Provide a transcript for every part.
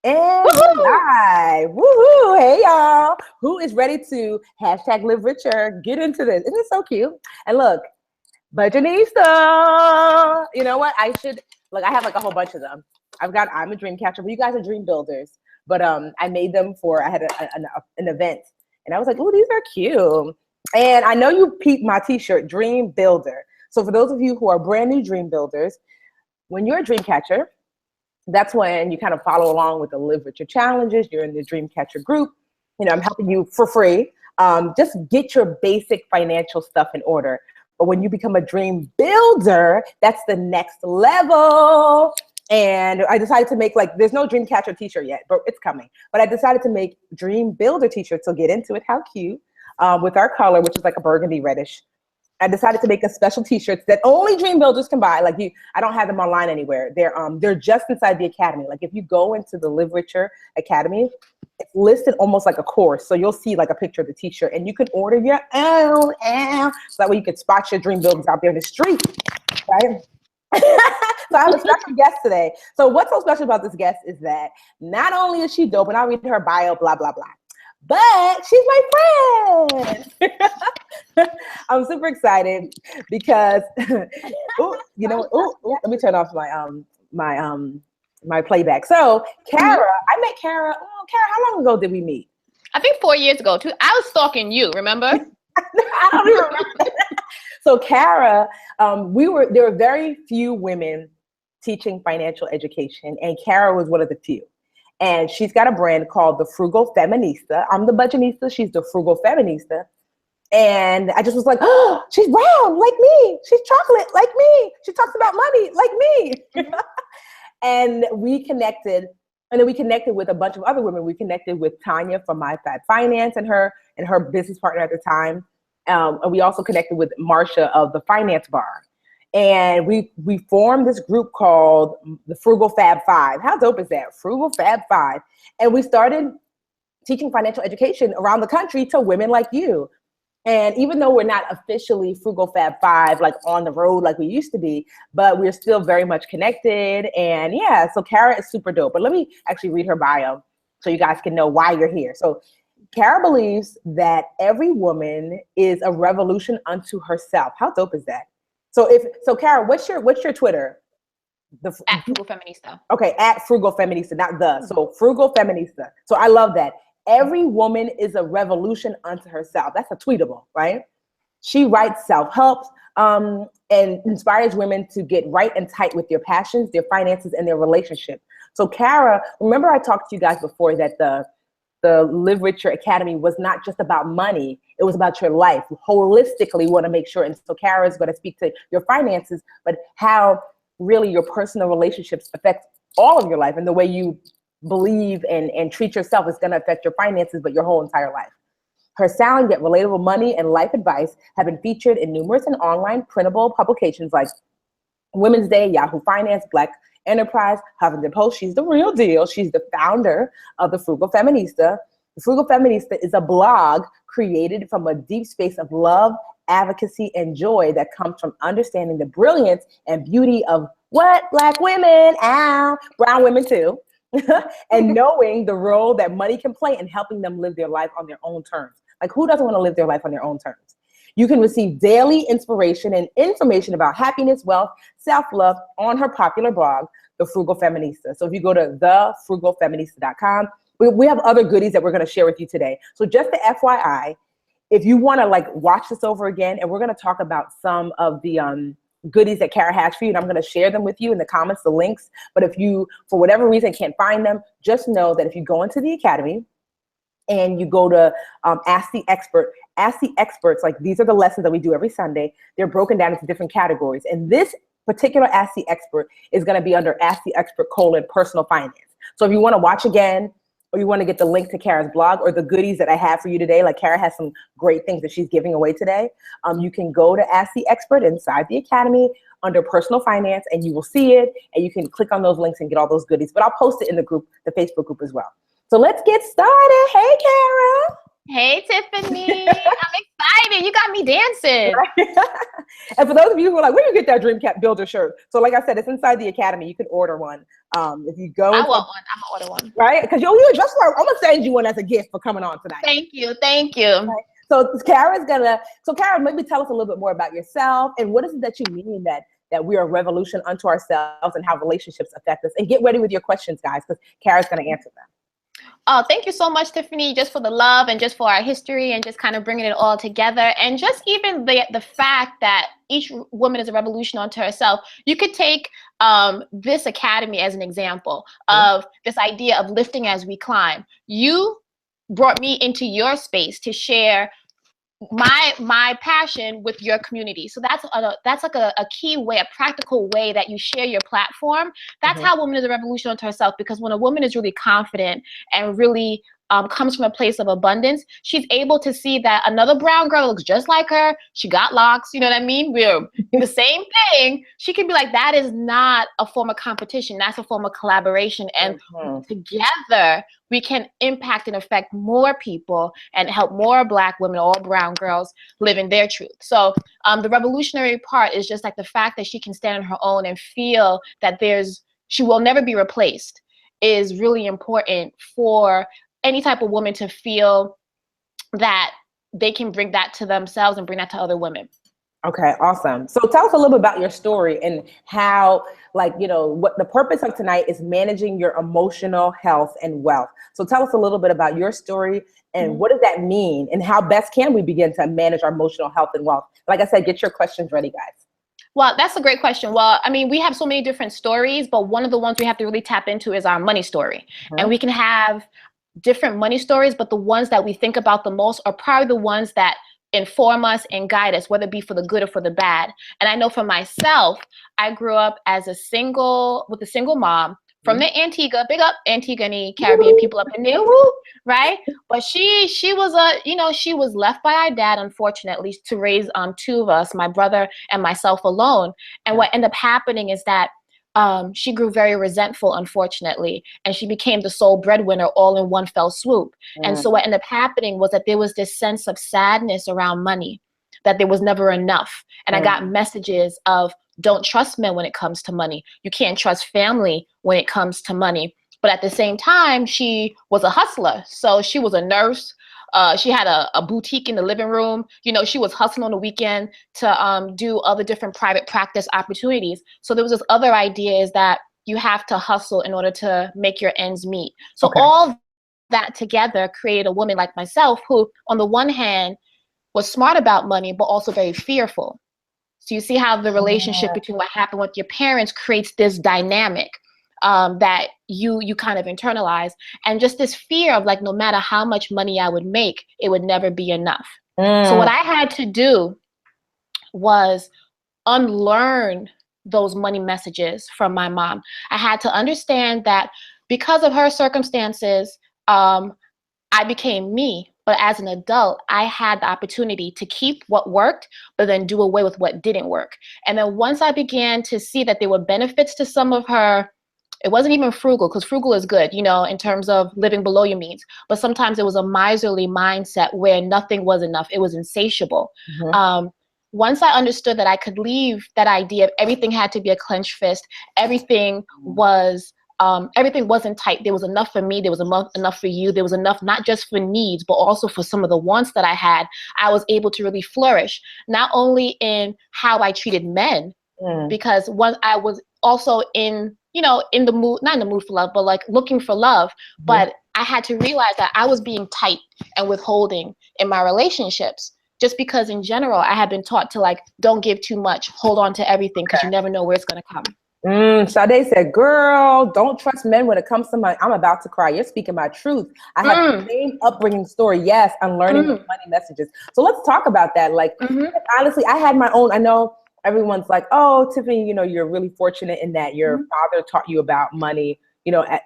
And we're Woohoo! live. Woohoo! Hey y'all. Who is ready to hashtag live richer? Get into this. Isn't it so cute? And look, Budgetnista. You know what? I have like a whole bunch of them. I'm a dream catcher, but you guys are dream builders. But I made them I had an event and I was like, oh, these are cute. And I know you peeped my t-shirt, Dream Builder. So for those of you who are brand new dream builders, when you're a dream catcher, that's when you kind of follow along with the Live Richer challenges. You're in the Dream Catcher group. I'm helping you for free. Just get your basic financial stuff in order. But when you become a dream builder, that's the next level. And I decided to make there's no Dream Catcher t-shirt yet, but it's coming. But I decided to make Dream Builder t-shirts. So get into it. How cute. With our color, which is like a burgundy reddish. I decided to make a special t-shirts that only dream builders can buy. I don't have them online anywhere. They're just inside the academy. Like if you go into the Live Richer Academy, it's listed almost like a course. So you'll see like a picture of the t-shirt and you can order your own. So that way you can spot your dream builders out there in the street, right? So I have a special guest today. So what's so special about this guest is that not only is she dope, and I'll read her bio, blah, blah, blah, but she's my friend. I'm super excited because, let me turn off my playback. So Kara, I met Kara. Oh, Kara, how long ago did we meet? I think 4 years ago too. I was stalking you, remember? I don't even remember. So Kara, there were very few women teaching financial education, and Kara was one of the few. And she's got a brand called the Frugal Feminista. I'm the Budgetnista. She's the Frugal Feminista. And I just was like, oh, she's brown like me. She's chocolate like me. She talks about money like me. And we connected. And then we connected with a bunch of other women. We connected with Tanya from My Fab Finance and her business partner at the time. And we also connected with Marsha of the Finance Bar. And we formed this group called the Frugal Fab Five. How dope is that? Frugal Fab Five. And we started teaching financial education around the country to women like you. And even though we're not officially Frugal Fab Five, like on the road like we used to be, but we're still very much connected. And yeah, so Kara is super dope. But let me actually read her bio so you guys can know why you're here. So Kara believes that every woman is a revolution unto herself. How dope is that? So Kara, what's your Twitter? At Frugal Feminista. Okay, at Frugal Feminista, not the. So Frugal Feminista. So I love that. Every woman is a revolution unto herself. That's a tweetable, right? She writes self-help and inspires women to get right and tight with their passions, their finances, and their relationship. So Kara, remember I talked to you guys before that the Live Richer Academy was not just about money. It was about your life. Holistically, we want to make sure. And so Kara is going to speak to your finances, but how really your personal relationships affect all of your life, and the way you believe and treat yourself is going to affect your finances, but your whole entire life. Her sound yet relatable money and life advice have been featured in numerous and online printable publications like Women's Day, Yahoo Finance, Black Enterprise, Huffington Post. She's the real deal. She's the founder of the Frugal Feminista. The Frugal Feminista is a blog created from a deep space of love, advocacy, and joy that comes from understanding the brilliance and beauty of what Black women, brown women too, and knowing the role that money can play in helping them live their life on their own terms. Like, who doesn't want to live their life on their own terms? You can receive daily inspiration and information about happiness, wealth, self-love on her popular blog, The Frugal Feminista. So if you go to thefrugalfeminista.com, we have other goodies that we're going to share with you today. So just the FYI, if you want to watch this over again, and we're going to talk about some of the goodies that Kara has for you, and I'm going to share them with you in the comments, the links. But if you, for whatever reason, can't find them, just know that if you go into the academy and you go to Ask the Expert, Ask the Experts, these are the lessons that we do every Sunday. They're broken down into different categories. And this particular Ask the Expert is going to be under Ask the Expert : personal finance. So if you want to watch again, or you want to get the link to Kara's blog or the goodies that I have for you today, like Kara has some great things that she's giving away today, you can go to Ask the Expert inside the academy under personal finance, and you will see it, and you can click on those links and get all those goodies. But I'll post it in the group, the Facebook group as well. So let's get started. Hey, Kara. Hey, Tiffany. I'm excited. You got me dancing. And for those of you who are like, where do you get that Dream Builder shirt? So like I said, it's inside the Academy. You can order one. If you go, I want one. I'm gonna order one. Right? Because you're dressed for. I'm gonna send you one as a gift for coming on tonight. Thank you. Thank you. Right? So Kara, maybe tell us a little bit more about yourself and what is it that you mean that we are a revolution unto ourselves and how relationships affect us. And get ready with your questions, guys, because Kara's gonna answer them. Oh, thank you so much, Tiffany, just for the love and just for our history and just kind of bringing it all together. And just even the fact that each woman is a revolution unto herself. You could take this academy as an example of this idea of lifting as we climb. You brought me into your space to share my passion with your community. So that's like a key way, a practical way that you share your platform. That's how woman is a revolution unto herself, because when a woman is really confident and really comes from a place of abundance, she's able to see that another brown girl looks just like her. She got locks, you know what I mean? We're the same thing. She can be like, that is not a form of competition. That's a form of collaboration. And together we can impact and affect more people and help more Black women, all brown girls live in their truth. So the revolutionary part is just like the fact that she can stand on her own and feel that she will never be replaced is really important for any type of woman to feel that they can bring that to themselves and bring that to other women. Okay, awesome. So tell us a little bit about your story and how, what the purpose of tonight is managing your emotional health and wealth. So tell us a little bit about your story and what does that mean and how best can we begin to manage our emotional health and wealth? Like I said, get your questions ready, guys. Well, that's a great question. Well, I mean, we have so many different stories, but one of the ones we have to really tap into is our money story. And we can have different money stories, but the ones that we think about the most are probably the ones that inform us and guide us, whether it be for the good or for the bad. And I know for myself, I grew up as with a single mom from the Antigua, big up Antigua and Caribbean people up in there, right? But she was she was left by our dad, unfortunately, to raise two of us, my brother and myself alone. And what ended up happening is that she grew very resentful, unfortunately, and she became the sole breadwinner all in one fell swoop. And so what ended up happening was that there was this sense of sadness around money, that there was never enough. And I got messages of, don't trust men when it comes to money. You can't trust family when it comes to money. But at the same time, she was a hustler. So she was a nurse. She had a boutique in the living room. She was hustling on the weekend to do other different private practice opportunities. So there was this other idea is that you have to hustle in order to make your ends meet. So all that together created a woman like myself who, on the one hand, was smart about money, but also very fearful. So you see how the relationship between what happened with your parents creates this dynamic that you kind of internalize, and just this fear of no matter how much money I would make, it would never be enough. So what I had to do was unlearn those money messages from my mom. I had to understand that because of her circumstances, I became me. But as an adult, I had the opportunity to keep what worked, but then do away with what didn't work. And then once I began to see that there were benefits to some of her, it wasn't even frugal, because frugal is good, in terms of living below your means. But sometimes it was a miserly mindset where nothing was enough. It was insatiable. Once I understood that I could leave that idea of everything had to be a clenched fist, everything wasn't tight. There was enough for me. There was enough for you. There was enough not just for needs, but also for some of the wants that I had. I was able to really flourish, not only in how I treated men, because I was also in the mood, not in the mood for love, but looking for love. But I had to realize that I was being tight and withholding in my relationships, just because in general, I had been taught to don't give too much, hold on to everything, because you never know where it's going to come. Sade said, girl, don't trust men when it comes to money. I'm about to cry. You're speaking my truth. I have the same upbringing story. Yes, I'm learning money messages. So let's talk about that. Honestly, I had my own. I know everyone's like, oh, Tiffany, you're really fortunate in that your father taught you about money,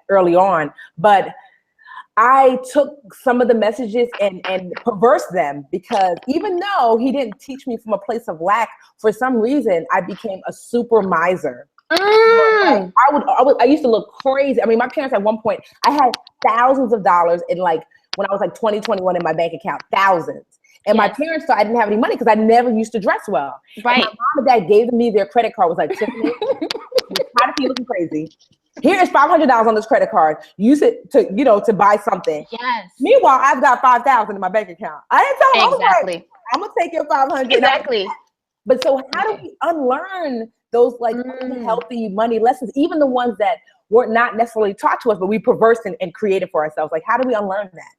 early on. But I took some of the messages and perversed them, because even though he didn't teach me from a place of lack, for some reason, I became a super miser. I used to look crazy. I mean, my parents at one point, I had thousands of dollars in when I was like 20, 21 in my bank account, thousands. And my Yes. parents thought I didn't have any money because I never used to dress well. Right. And my mom and dad gave me their credit card, was like, Tiffany, you're tired of you looking crazy. Here is $500 on this credit card. Use it to, to buy something. Yes. Meanwhile, I've got 5,000 in my bank account. I didn't tell them. Exactly. I was like, I'm gonna take your 500. Exactly. But so how do we unlearn those like unhealthy money lessons, even the ones that were not necessarily taught to us, but we perverse and created for ourselves? Like, how do we unlearn that?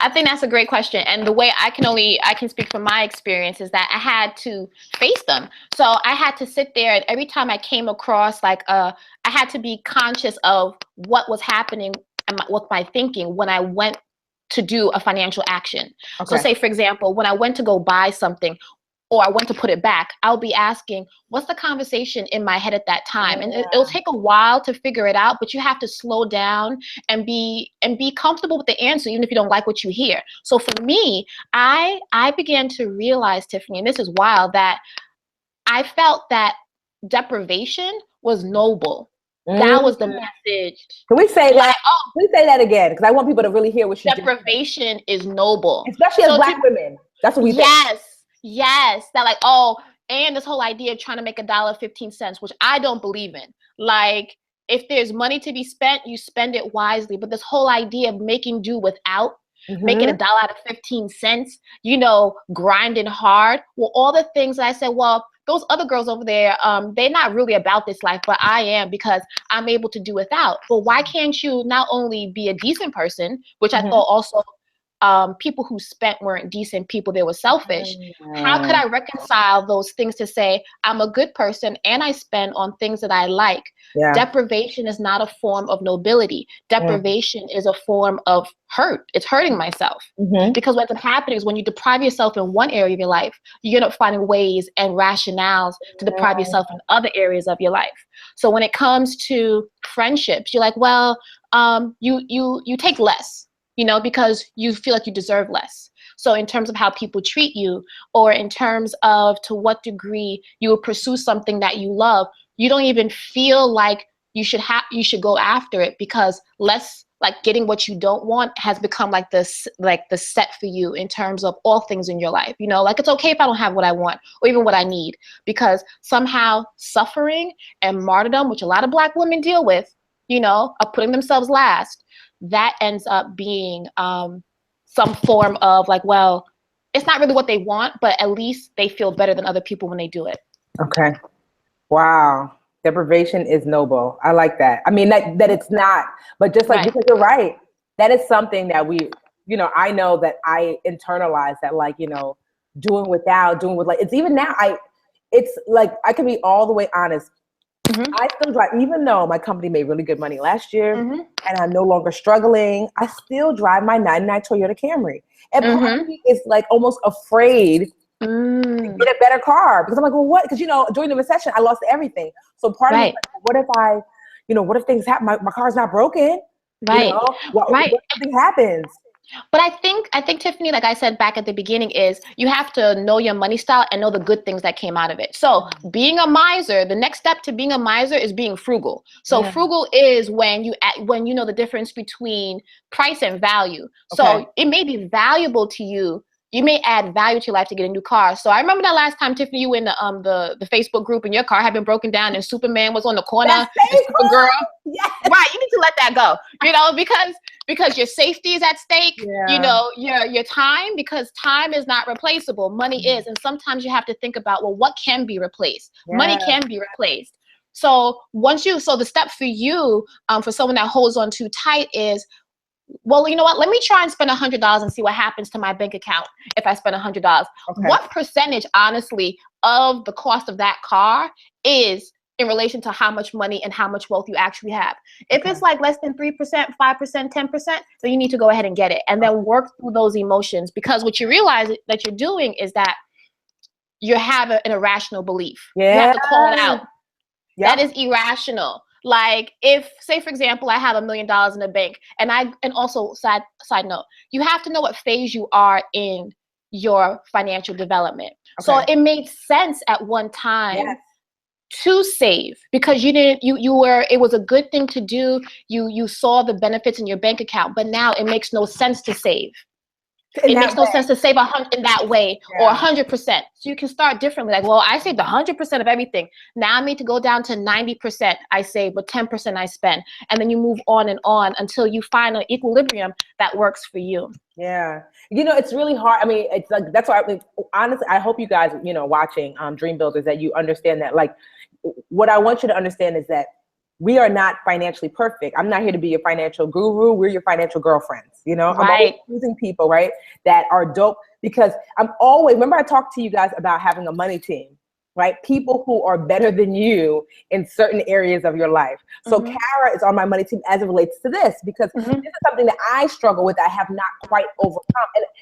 I think that's a great question. And the way I can speak from my experience is that I had to face them. So I had to sit there, and every time I came across I had to be conscious of what was happening with my thinking when I went to do a financial action. Okay. So say, for example, when I went to go buy something, or I went to put it back, I'll be asking, what's the conversation in my head at that time? And it'll take a while to figure it out, but you have to slow down and be comfortable with the answer, even if you don't like what you hear. So for me, I began to realize, Tiffany, and this is wild, that I felt that deprivation was noble. That was the message. Can we say that? Can we say that again? Because I want people to really hear what she's deprivation is noble. Especially as Black women. That's what we think. Yes. That and this whole idea of trying to make $1.15, which I don't believe in. Like, if there's money to be spent, you spend it wisely. But this whole idea of making do without, making $1 out of 15 cents, grinding hard. Well, all the things that I said, well, those other girls over there, they're not really about this life, but I am, because I'm able to do without. But why can't you not only be a decent person, which I thought also people who spent weren't decent people, they were selfish. How could I reconcile those things to say I'm a good person and I spend on things that I like? Deprivation is not a form of nobility. Deprivation is a form of hurt. It's hurting myself. Because what's happening is when you deprive yourself in one area of your life, you end up finding ways and rationales to deprive yourself in other areas of your life. So when it comes to friendships, you're like, well, you take less, because you feel like you deserve less. So in terms of how people treat you, or in terms of to what degree you will pursue something that you love, you don't even feel like you should go after it, because less, like, getting what you don't want has become like the set for you in terms of all things in your life. Like, it's okay if I don't have what I want or even what I need, because somehow suffering and martyrdom, which a lot of Black women deal with, of putting themselves last, that ends up being some form of like, well, it's not really what they want, but at least they feel better than other people when they do it. Okay. Wow. Deprivation is noble. I like that. I mean, that it's not, but just like, because you're right, that is something that we, I know that I internalize that, like, doing with, like, it's even now, it's like, I can be all the way honest. I still drive, even though my company made really good money last year and I'm no longer struggling, I still drive my 99 Toyota Camry. And part of me is like almost afraid to get a better car, because I'm like, well, what? Because, during the recession, I lost everything. So part of me is like, what if what if things happen? My car's not broken. What if something happens? But I think Tiffany, like I said back at the beginning, is you have to know your money style and know the good things that came out of it. So being a miser, the next step to being a miser is being frugal. So frugal is when you know the difference between price and value. So it may be valuable to you. You may add value to your life to get a new car. So I remember that last time, Tiffany, you were in the Facebook group and your car had been broken down and Superman was on the corner. Supergirl. Yes. Right, you need to let that go. Because your safety is at stake. Your time, because time is not replaceable. Money is, and sometimes you have to think about, well, what can be replaced? Money can be replaced. So the step for you, for someone that holds on too tight is, well, you know what? Let me try and spend $100 and see what happens to my bank account if I spend $100. What percentage, honestly, of the cost of that car is in relation to how much money and how much wealth you actually have? If it's like less than 3%, 5%, 10%, then you need to go ahead and get it, and then work through those emotions, because what you realize that you're doing is that you have an irrational belief. You have to call it out. That is irrational. Like, if, say, for example, I have $1 million in the bank, and also side note, you have to know what phase you are in your financial development. So it made sense at one time to save because it was a good thing to do. You saw the benefits in your bank account, but now it makes no sense to save. It makes no sense to save 100 in that way or 100%. So you can start differently. Like, well, I saved 100% of everything. Now I need to go down to 90% I save, but 10% I spend. And then you move on and on until you find an equilibrium that works for you. Yeah. You know, it's really hard. I mean, it's like, that's why, honestly, I hope you guys, watching Dream Builders, that you understand that, like, what I want you to understand is that we are not financially perfect. I'm not here to be your financial guru. We're your financial girlfriends. Right. I'm always choosing people, right, that are dope, because remember I talked to you guys about having a money team, right? People who are better than you in certain areas of your life. So Kara is on my money team as it relates to this, because this is something that I struggle with. I have not quite overcome.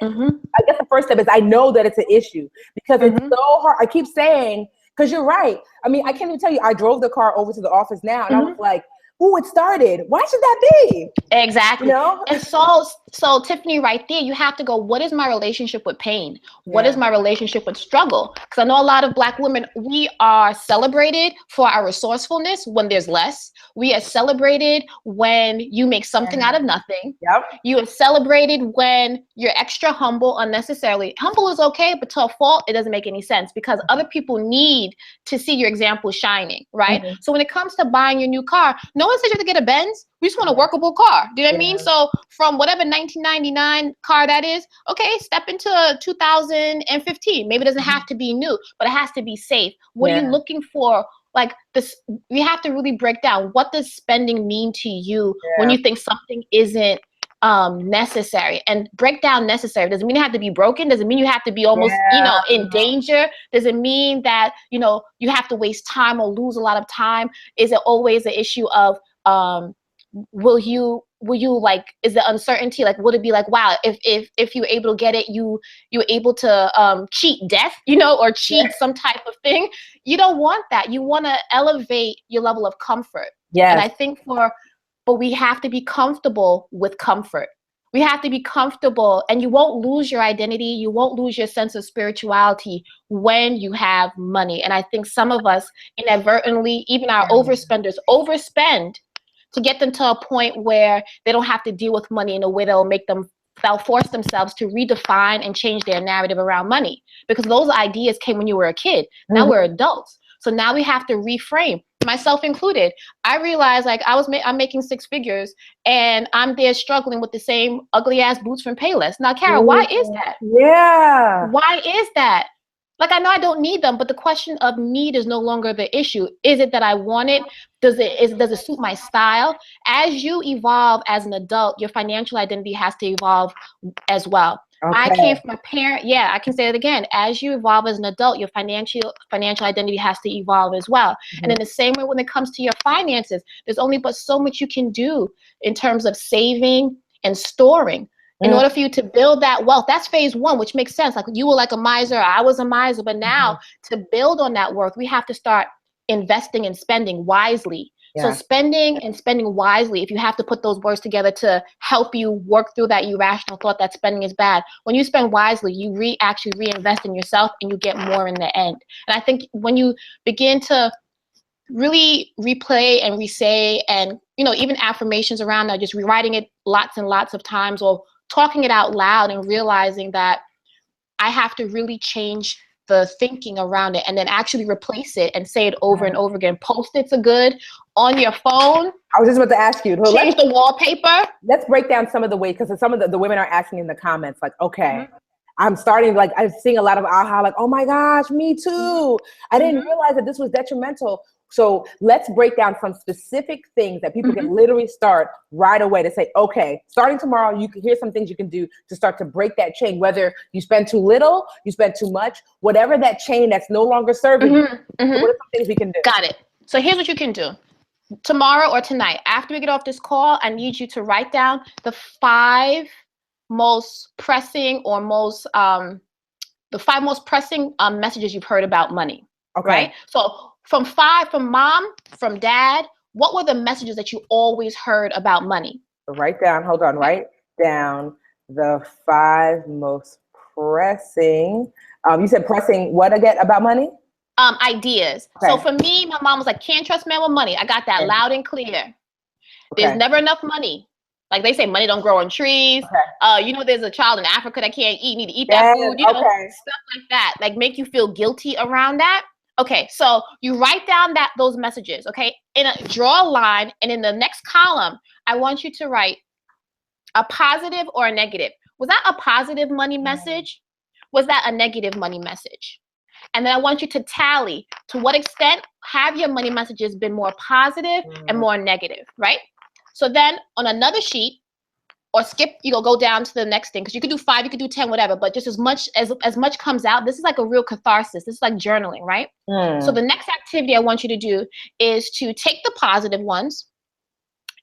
And I guess the first step is I know that it's an issue, because it's so hard. I keep saying, because you're right. I mean, I can't even tell you, I drove the car over to the office now and I was like, ooh, it started. Why should that be? Exactly. And so Tiffany, right there, you have to go, what is my relationship with pain? What is my relationship with struggle? Because I know a lot of Black women, we are celebrated for our resourcefulness when there's less. We are celebrated when you make something out of nothing. You are celebrated when you're extra humble unnecessarily. Humble is okay, but to a fault, it doesn't make any sense, because other people need to see your example shining, right? So when it comes to buying your new car, no one says you have to get a Benz. We just want a workable car. Do you know what I mean? So from whatever 1999 car that is, okay, step into 2015. Maybe it doesn't have to be new, but it has to be safe. What are you looking for? Like this, we have to really break down, what does spending mean to you when you think something isn't necessary? And break down necessary. Does it mean it have to be broken? Does it mean you have to be almost, in danger? Does it mean that, you have to waste time or lose a lot of time? Is it always an issue of, will you like, is the uncertainty, like, would it be like, wow, if you're able to get it, you're able to cheat death, or cheat some type of thing? You don't want that. You want to elevate your level of comfort. And I think but we have to be comfortable with comfort. We have to be comfortable, and you won't lose your identity. You won't lose your sense of spirituality when you have money. And I think some of us inadvertently, even our overspenders, overspend to get them to a point where they don't have to deal with money in a way they'll force themselves to redefine and change their narrative around money, because those ideas came when you were a kid. Now we're adults. So now we have to reframe, myself included. I realized, like, I'm making six figures and I'm there struggling with the same ugly ass boots from Payless. Now, Kara, why is that? Why is that? Like, I know I don't need them, but the question of need is no longer the issue. Is it that I want it? Does it suit my style? As you evolve as an adult, your financial identity has to evolve as well. I came from a parent. I can say it again. As you evolve as an adult, your financial identity has to evolve as well. And in the same way, when it comes to your finances, there's only but so much you can do in terms of saving and storing. In order for you to build that wealth, that's phase one, which makes sense. Like, you were like a miser, I was a miser, but now to build on that wealth, we have to start investing and spending wisely. So spending and spending wisely, if you have to put those words together to help you work through that irrational thought that spending is bad. When you spend wisely, you actually reinvest in yourself and you get more in the end. And I think when you begin to really replay and re-say, and even affirmations around that, just rewriting it lots and lots of times, or talking it out loud, and realizing that I have to really change the thinking around it, and then actually replace it and say it over and over again. Post-its are good on your phone. I was just about to ask you. Change the wallpaper. Let's break down some of the ways, because some of the women are asking in the comments, like, okay, I'm starting, like, I'm seeing a lot of aha, like, oh my gosh, me too. I didn't realize that this was detrimental. So let's break down some specific things that people can literally start right away to say, okay, starting tomorrow, here's some things you can do to start to break that chain, whether you spend too little, you spend too much, whatever that chain that's no longer serving you. So what are some things we can do? Got it. So here's what you can do. Tomorrow or tonight, after we get off this call, I need you to write down the 5 most pressing or the 5 most pressing messages you've heard about money. Right? So from mom, from dad, what were the messages that you always heard about money? Write down the 5 most pressing. You said pressing what again about money? ideas. Okay. So for me, my mom was like, can't trust men with money. I got that loud and clear. Okay. There's never enough money. Like they say, money don't grow on trees. Okay. You know, there's a child in Africa that can't eat, need to eat that food, you know, stuff like that. Like make you feel guilty around that. Okay, so you write down those messages, okay? Draw a line, and in the next column, I want you to write a positive or a negative. Was that a positive money message? Was that a negative money message? And then I want you to tally to what extent have your money messages been more positive and more negative, right? So then on another sheet, or skip, you go down to the next thing, because you could do 5, you could do 10, whatever, but just as much comes out. This is like a real catharsis. This is like journaling, right? So the next activity I want you to do is to take the positive ones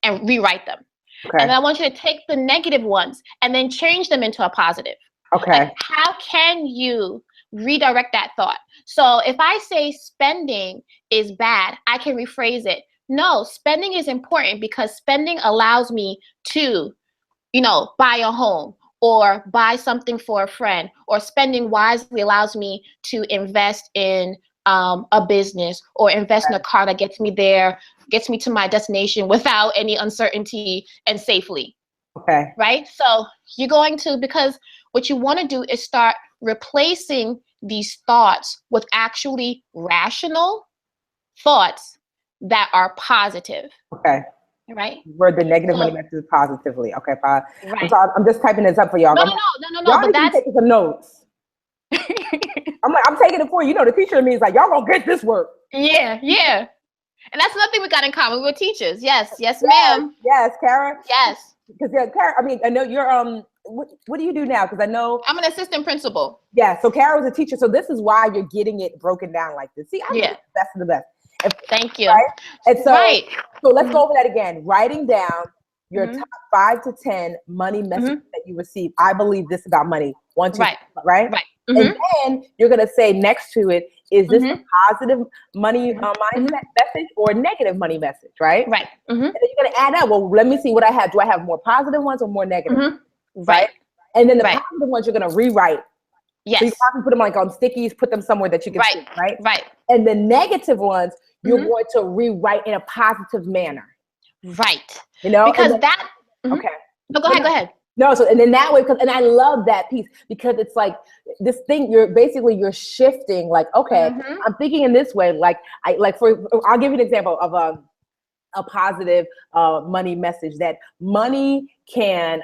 and rewrite them. Okay. And then I want you to take the negative ones and then change them into a positive. Okay. Like, how can you redirect that thought? So if I say spending is bad, I can rephrase it. No, spending is important because spending allows me to, you know, buy a home or buy something for a friend, or spending wisely allows me to invest in a business or invest in a car that gets me there, gets me to my destination without any uncertainty and safely. Okay. Right? So you're going to, because what you want to do is start replacing these thoughts with actually rational thoughts that are positive. Okay. Right? Where the negative money messages positively. Okay, fine. Right. I'm just typing this up for y'all. No. Y'all But that's taking some notes. I'm taking it for you. You know, the teacher in me is like, y'all gonna get this work. Yeah. And that's another thing we got in common. We're teachers. Yes, ma'am. Yes, Kara. Yes. Because Kara, I mean, I know you're what do you do now? Because I know I'm an assistant principal. Yeah. So Kara was a teacher. So this is why you're getting it broken down like this. See, I'm the best of the best. Thank you. Right? And so, so let's go over that again. Writing down your top 5 to 10 money messages that you receive. I believe this about money. 1, 2, right? And then you're going to say next to it, is this a positive money mindset message or a negative money message, right? Right. And then you're going to add up, well, let me see what I have. Do I have more positive ones or more negative? Right. And then the positive ones you're going to rewrite. Yes. So you probably put them like on stickies, put them somewhere that you can see, right? Right. And the negative ones, you're going to rewrite in a positive manner. Right. You know? Because then, that, okay. No, go ahead. No, so, and then that way, and I love that piece because it's like this thing, you're shifting, like, okay, I'm thinking in this way, I'll give you an example of a positive money message, that money can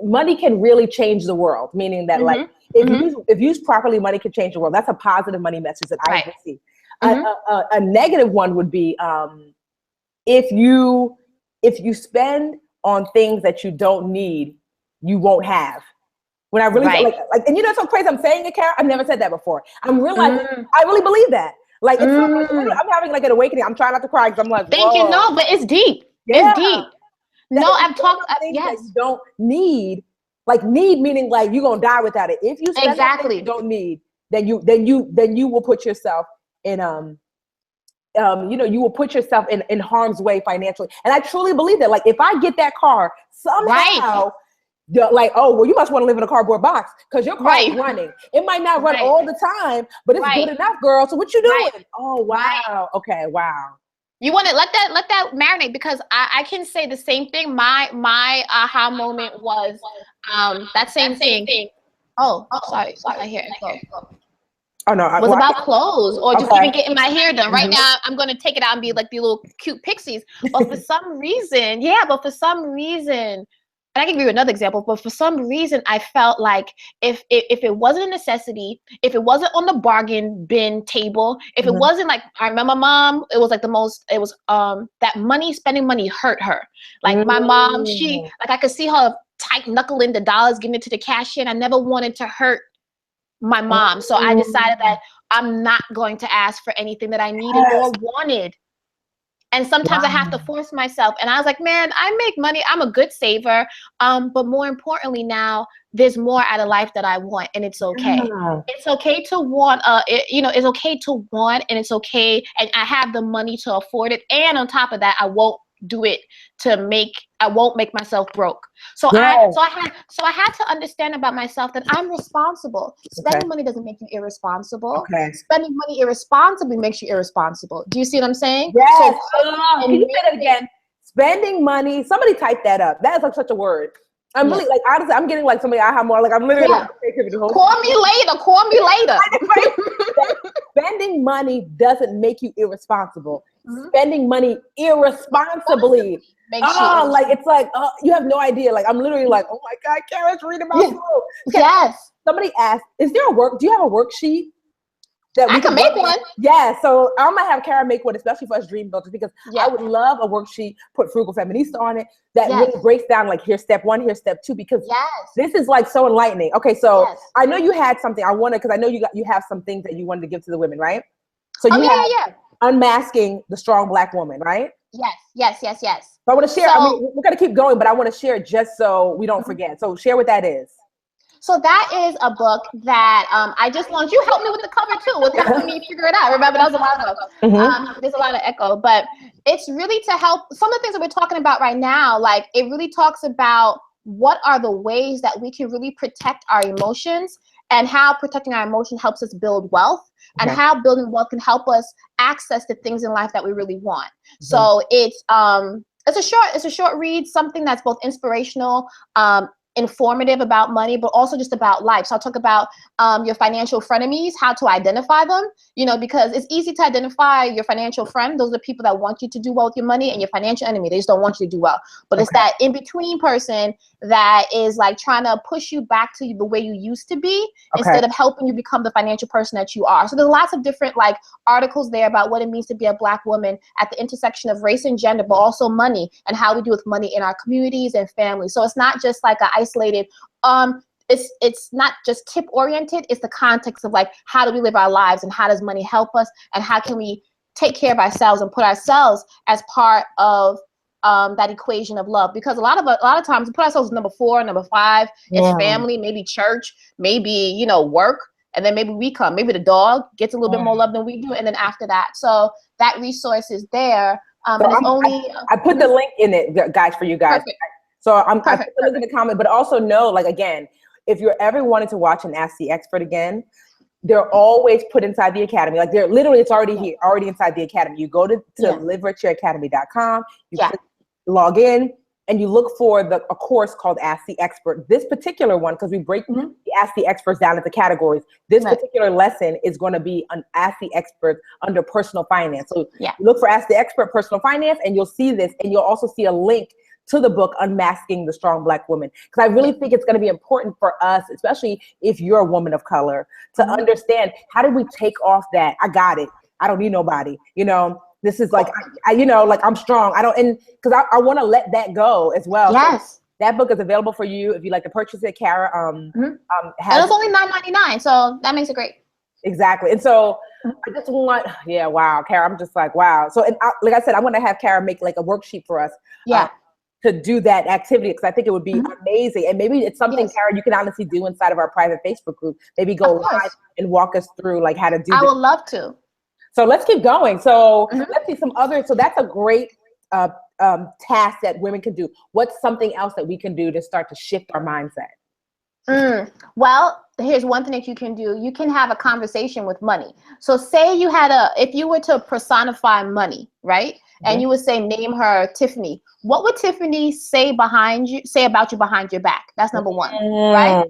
really change the world, meaning that like if used properly, money can change the world. That's a positive money message that I see. A negative one would be if you spend on things that you don't need, you won't have. When I really and you know, it's so crazy. I'm saying it, Kara. I've never said that before. I'm realizing I really believe that. Like it's so much, I'm having like an awakening. I'm trying not to cry because I'm like, thank you. No, but it's deep. Yeah. It's deep. No, I'm talking things that you don't need. Like need meaning like you're gonna die without it. If you spend on things you don't need, then you will put yourself in you will put yourself in harm's way financially. And I truly believe that. Like if I get that car somehow, like, oh well, you must want to live in a cardboard box because your car is running. It might not run all the time, but it's good enough, girl. So what you doing? Oh wow. Okay, wow. You want to let that marinate, because I can say the same thing. My aha moment was that same thing. Oh, sorry, I hear it. Oh no, was about clothes or just even getting my hair done. Right now, I'm gonna take it out and be like the little cute pixies. But for some reason, and I can give you another example, but for some reason, I felt like if it wasn't a necessity, if it wasn't on the bargain bin table, if it wasn't like, I remember my mom, it was like that spending money hurt her. Like my mom, I could see her tight knuckling the dollars, giving it to the cashier, and I never wanted to hurt my mom. So I decided that I'm not going to ask for anything that I needed or wanted. And sometimes I have to force myself. And I was like, man, I make money. I'm a good saver. But more importantly now, there's more out of life that I want. And it's okay. It's okay to want, it's okay to want, and it's okay. And I have the money to afford it. And on top of that, I won't do it I won't make myself broke. So Yes. I had to understand about myself that I'm responsible. Spending money doesn't make you irresponsible. Okay. Spending money irresponsibly makes you irresponsible. Do you see what I'm saying? Yes. Can you say that again? Spending money. Somebody type that up. That is like such a word. I'm really like, honestly, I'm getting like somebody I have more like I'm literally like, call me later. Spending money doesn't make you irresponsible. Spending money irresponsibly like it's like you have no idea. Like I'm literally like, oh my God, Kara's reading about food. Yes. Somebody asked, do you have a worksheet? That I can make one. Yeah, so I'm gonna have Kara make one, especially for us dream builders, because I would love a worksheet, put Frugal Feminista on it, that really breaks down like here's step 1, here's step 2, because this is like so enlightening. Okay, so I know you had something because I know you have some things that you wanted to give to the women, right? So you have Unmasking the Strong Black Woman, right? Yes. So I want to share. I mean, we're gonna keep going, but I want to share just so we don't forget. So share what that is. So that is a book that I just want you to help me with the cover too, with helping me figure it out. Remember, that was a while ago. There's a lot of echo, but it's really to help some of the things that we're talking about right now. Like it really talks about what are the ways that we can really protect our emotions and how protecting our emotion helps us build wealth and how building wealth can help us access the things in life that we really want. So it's a short read, something that's both inspirational, informative about money, but also just about life. So I'll talk about your financial frenemies, how to identify them, because it's easy to identify your financial friend. Those are the people that want you to do well with your money, and your financial enemy, they just don't want you to do well. But it's that in-between person that is like trying to push you back to the way you used to be instead of helping you become the financial person that you are. So there's lots of different like articles there about what it means to be a Black woman at the intersection of race and gender, but also money and how we do with money in our communities and families. So it's not just like an isolated, it's not just tip oriented, it's the context of like, how do we live our lives and how does money help us and how can we take care of ourselves and put ourselves as part of that equation of love, because a lot of times we put ourselves number 4, number 5, it's family, maybe church, maybe work, and then maybe maybe the dog gets a little bit more love than we do, and then after that. So that resource is there, and so it's I put the link in it, guys, for you guys. Perfect. So I put the link in the comment, but also know, like, again, if you're ever wanting to watch an Ask the Expert again, they're always put inside the academy. Like they're literally, it's already here, already inside the academy. You go to liverecharacademy.com, you log in, and you look for a course called Ask the Expert. This particular one, because we break the Ask the Experts down into categories, this particular lesson is going to be an Ask the Expert under personal finance. So you look for Ask the Expert personal finance, and you'll see this, and you'll also see a link to the book Unmasking the Strong Black Woman, because I really think it's going to be important for us, especially if you're a woman of color, to understand how do we take off that I got it, I don't need nobody, this is like like I'm strong, and because I want to let that go as well. So that book is available for you if you like to purchase it. Kara and it's only $9.99, so that makes it great. Exactly. And so I just want wow, Kara, I'm just like, wow. So like I said, I want to have Kara make like a worksheet for us to do that activity, because I think it would be amazing. And maybe it's something, Kara, you can honestly do inside of our private Facebook group. Maybe go live and walk us through like how to do I would love to. So let's keep going. So let's see some other, so that's a great task that women can do. What's something else that we can do to start to shift our mindset? Well, here's one thing that you can do. You can have a conversation with money. So say if you were to personify money, right? And you would say, name her Tiffany. What would Tiffany say about you behind your back? That's number 1, right?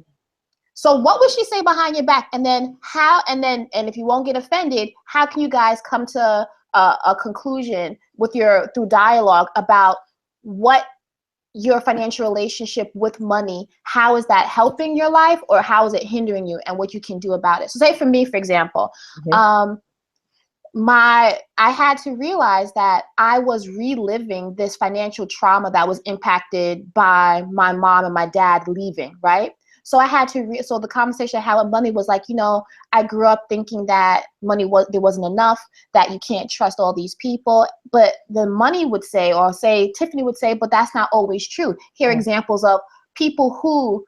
So what would she say behind your back? And then and if you won't get offended, how can you guys come to a conclusion through dialogue about what your financial relationship with money, how is that helping your life or how is it hindering you, and what you can do about it? So say for me, for example, I had to realize that I was reliving this financial trauma that was impacted by my mom and my dad leaving, right? So I had to, so the conversation I had with money was like, I grew up thinking that there wasn't enough, that you can't trust all these people. But the money would say, or say Tiffany would say, but that's not always true. Here are examples of people who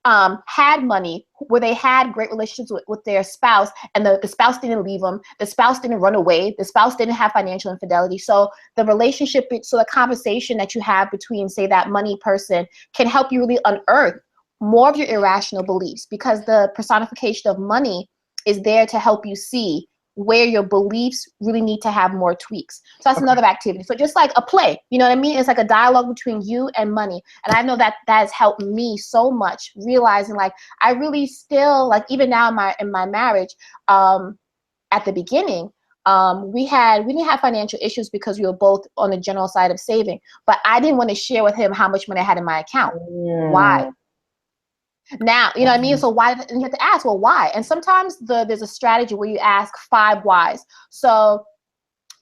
had money, where they had great relationships with their spouse, and the spouse didn't leave them, the spouse didn't run away, the spouse didn't have financial infidelity. So the relationship, so the conversation that you have between, say, that money person can help you really unearth more of your irrational beliefs, because the personification of money is there to help you see where your beliefs really need to have more tweaks. So that's another activity. So just like a play, you know what I mean? It's like a dialogue between you and money. And I know that that has helped me so much, realizing like I really still, like even now in my marriage, at the beginning, we didn't have financial issues because we were both on the general side of saving, but I didn't want to share with him how much money I had in my account. Why? Now, you know what I mean? So why, and you have to ask, well, why? And sometimes there's a strategy where you ask 5 whys. So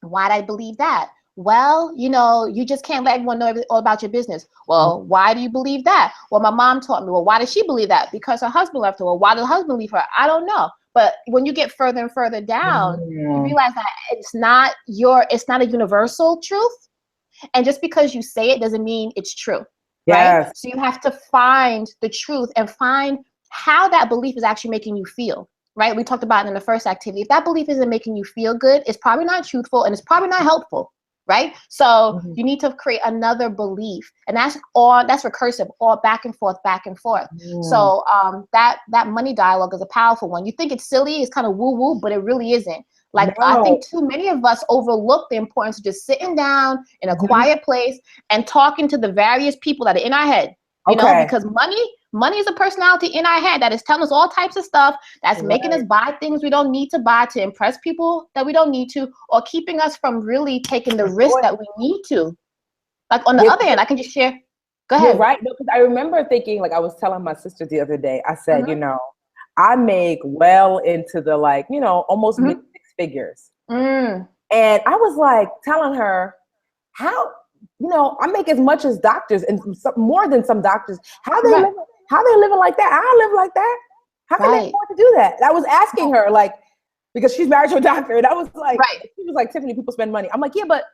why did I believe that? Well, you know, you just can't let everyone know all about your business. Well, why do you believe that? Well, my mom taught me. Well, why did she believe that? Because her husband left her. Well, why did the husband leave her? I don't know. But when you get further and further down, you realize that it's not a universal truth. And just because you say it doesn't mean it's true. Right? Yes. So you have to find the truth and find how that belief is actually making you feel, right? We talked about it in the first activity. If that belief isn't making you feel good, it's probably not truthful and it's probably not helpful, right? So you need to create another belief, and that's recursive, all back and forth, back and forth. So that money dialogue is a powerful one. You think it's silly, it's kind of woo-woo, but it really isn't. Like, I think too many of us overlook the importance of just sitting down in a quiet place and talking to the various people that are in our head, you know, because money is a personality in our head that is telling us all types of stuff, that's making us buy things we don't need to buy to impress people that we don't need to, or keeping us from really taking the risk that we need to. Like on the other hand, I can just share. Go ahead. You're right. No, because I remember thinking, like I was telling my sister the other day, I said, you know, I make well into the, like, you know, almost mid figures. And I was like telling her, how, you know, I make as much as doctors and more than some doctors. How they living like that? I don't live like that. How can they afford to do that? And I was asking her, like, because she's married to a doctor, and I was like, she was like, Tiffany, people spend money. I'm like, yeah, but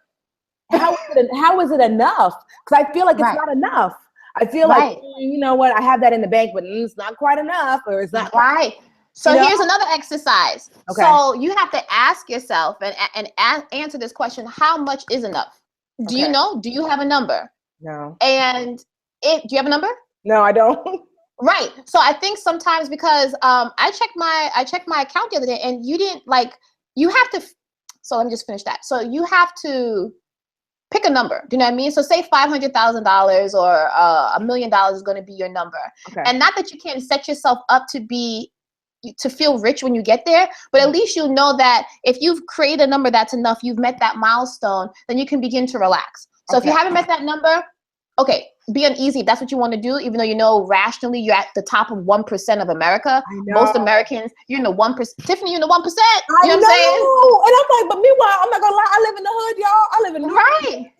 how is it enough? Because I feel like it's not enough. I feel like, you know what, I have that in the bank, but it's not quite enough, or it's not So here's another exercise. So you have to ask yourself and answer this question: how much is enough? Do you know? Do you have a number? No. And do you have a number? No, I don't. Right. So I think sometimes, because I checked my account the other day, and you didn't, like, you have to. So let me just finish that. So you have to pick a number. Do you know what I mean? So say $500,000 or $1 million is going to be your number. And not that you can't set yourself up to feel rich when you get there, but at least you know that if you've created a number that's enough, you've met that milestone, then you can begin to relax. So if you haven't met that number, be uneasy if that's what you want to do, even though you know rationally you're at the top of 1% of America. Most Americans, you're in the 1%. Tiffany, you're in the 1%. You know what I'm saying? And I'm like, but meanwhile, I'm not gonna lie, I live in the hood, y'all. I live in New York.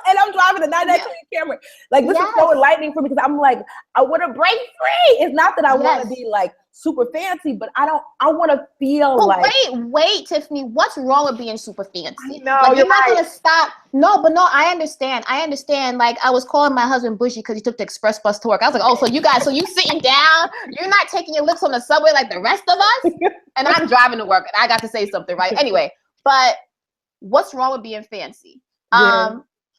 And I'm driving a 992 Camry. Like, this is so enlightening for me, because I'm like, I want to break free. It's not that I want to be like super fancy, but I want to feel like. Wait, Tiffany, what's wrong with being super fancy? I know, like, you're not going to stop. No, I understand. Like, I was calling my husband Bushy because he took the express bus to work. I was like, oh, so you sitting down, you're not taking your licks on the subway like the rest of us? And I'm driving to work, and I got to say something, right? Anyway, but what's wrong with being fancy?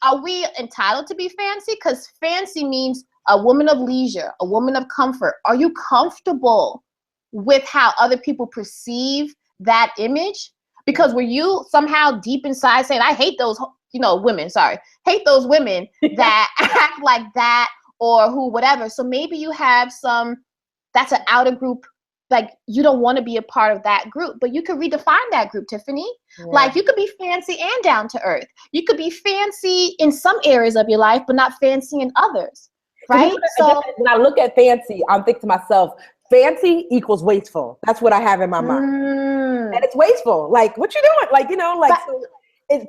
Are we entitled to be fancy? Because fancy means a woman of leisure, a woman of comfort. Are you comfortable with how other people perceive that image? Because were you somehow deep inside saying, I hate those, hate those women that act like that, or who, whatever. So maybe you have that's an outer group. Like, you don't want to be a part of that group, but you could redefine that group, Tiffany. Like, you could be fancy and down to earth. You could be fancy in some areas of your life, but not fancy in others, right? So when I look at fancy, I'm thinking to myself, fancy equals wasteful. That's what I have in my mind. And it's wasteful. Like, what you doing? Like, you know, like,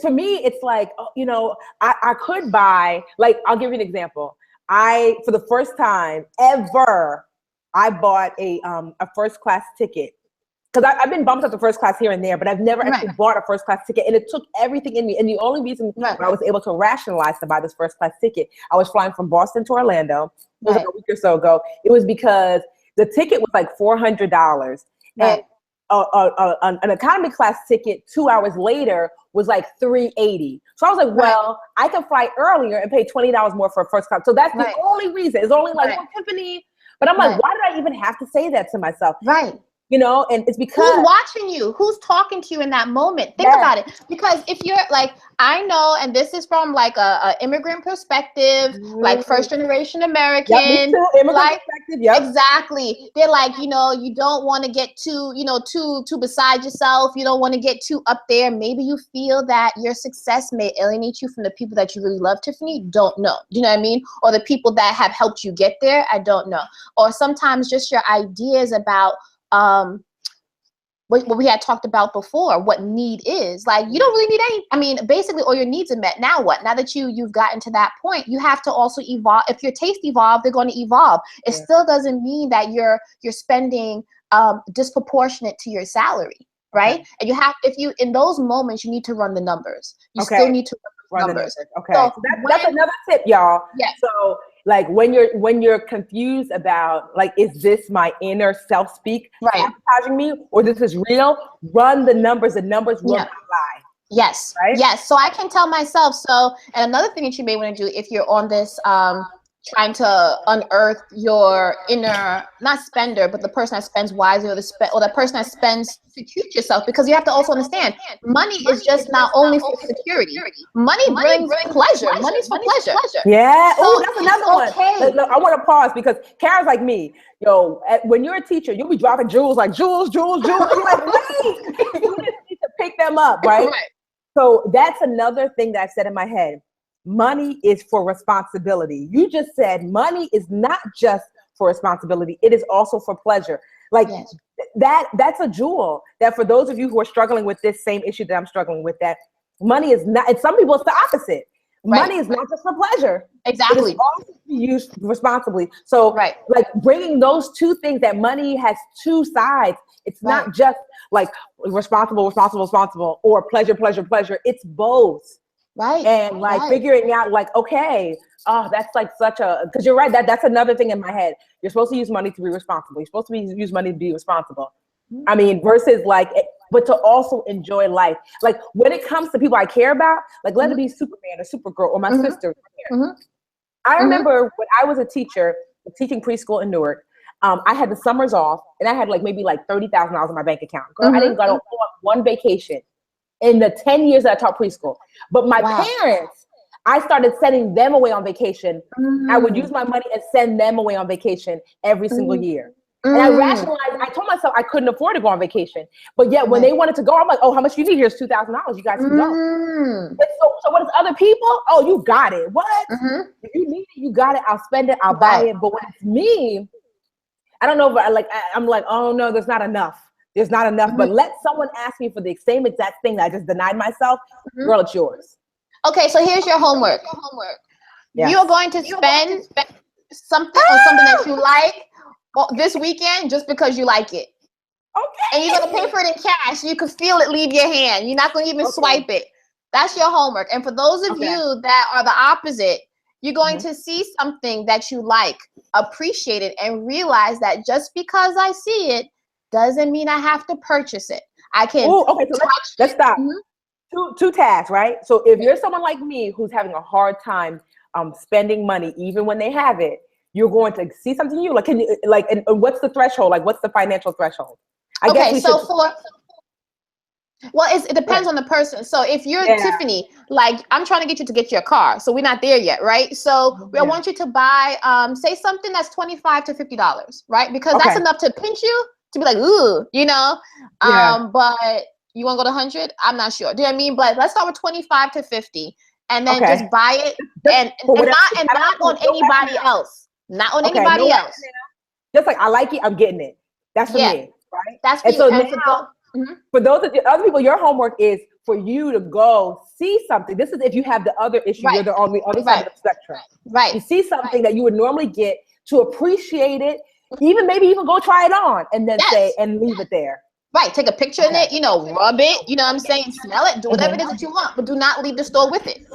to me, it's like, you know, I could buy, like, I'll give you an example. For the first time ever, I bought a first class ticket because I've been bumped up to first class here and there, but I've never actually bought a first class ticket. And it took everything in me. And the only reason why I was able to rationalize to buy this first class ticket, I was flying from Boston to Orlando. It was like a week or so ago. It was because the ticket was like $400. And an economy class ticket 2 hours later was like $380. So I was like, well, I can fly earlier and pay $20 more for a first class. So that's the only reason. It's only like, well, Tiffany. But I'm like, why did I even have to say that to myself? Right. You know, and it's because who's watching you, who's talking to you in that moment. Think about it, because if you're like, I know, and this is from like a immigrant perspective, like first generation American, me too. Immigrant perspective, exactly. They're like, you know, you don't want to get too, you know, too beside yourself. You don't want to get too up there. Maybe you feel that your success may alienate you from the people that you really love, Tiffany. Don't know. Do you know what I mean? Or the people that have helped you get there. I don't know. Or sometimes just your ideas about what we had talked about before, what need is. Like, you don't really need any, I mean, basically all your needs are met. Now what? Now that you've gotten to that point, you have to also evolve. If your taste evolve, they're going to evolve. It still doesn't mean that you're spending disproportionate to your salary, right? And you have, if you, in those moments, you need to run the numbers. You still need to run the numbers. Okay, so that's another tip, y'all. Yeah. So like when you're confused about like, is this my inner self speak sabotaging me, or this is real? Run the numbers. The numbers will not lie. Yes. Right? Yes. So I can tell myself. So, and another thing that you may want to do if you're on this trying to unearth your inner, not spender, but the person that spends wisely, or the person that spends to cute yourself, because you have to also understand money is just not only for security. Money brings pleasure. Money's for pleasure. Yeah. Oh, that's another one. I want to pause because Kara's like me. Yo, when you're a teacher, you'll be dropping jewels like jewels. You're like, wait, you just need to pick them up, right? So that's another thing that I said in my head. Money is for responsibility. You just said money is not just for responsibility. It is also for pleasure. Like that's a jewel that for those of you who are struggling with this same issue that I'm struggling with, that money is not, and some people it's the opposite. Money is not just for pleasure. Exactly. It is also to be used responsibly. So like bringing those two things, that money has two sides. It's not just like responsible, or pleasure. It's both. Right. And like figuring out like, okay, that's like such a, because you're right, that's another thing in my head. You're supposed to use money to be responsible. You're supposed to use money to be responsible. I mean, versus like, but to also enjoy life. Like when it comes to people I care about, like let it be Superman or Supergirl or my sister. I remember when I was a teacher, teaching preschool in Newark, I had the summers off and I had like maybe like $30,000 in my bank account. Girl, I didn't go on one vacation in the 10 years that I taught preschool. But my parents, I started sending them away on vacation. I would use my money and send them away on vacation every single year. And I rationalized, I told myself I couldn't afford to go on vacation. But yet when they wanted to go, I'm like, oh, how much you need? Here's $2,000. You guys can go. And so what is other people? Oh, you got it. What? If you need it, you got it. I'll spend it. I'll buy it. But when it's me, I don't know if I'm like, oh no, there's not enough. There's not enough, but let someone ask me for the same exact thing that I just denied myself. Girl, it's yours. Okay, so here's your homework. You are going to spend something on something that you like this weekend just because you like it. Okay. And you're going to pay for it in cash. You can feel it leave your hand. You're not going to even swipe it. That's your homework. And for those of you that are the opposite, you're going to see something that you like, appreciate it, and realize that just because I see it doesn't mean I have to purchase it. I can. So let's stop. Two tasks, right? So if you're someone like me who's having a hard time spending money, even when they have it, you're going to see something new. Like, can you and what's the threshold? Like, what's the financial threshold? It depends on the person. So if you're Tiffany, like I'm trying to get you to get your car, so we're not there yet, right? So I want you to buy, say something that's $25 to $50, right? Because that's enough to pinch you. To be like, ooh, you know, but you want to go to 100? I'm not sure. Do you know what I mean? But let's start with 25 to 50, and then just buy it, and not on anybody else. Not on anybody else. Just like I like it, I'm getting it. That's for me, right? That's for you. So now, for those of the other people, your homework is for you to go see something. This is if you have the other issue, you're on the other side of the spectrum. Right. You see something that you would normally get, to appreciate it. Maybe even go try it on and then say and leave it there. Right. Take a picture in it, rub it, you know what I'm saying? Smell it, do whatever it is that you want, but do not leave the store with it.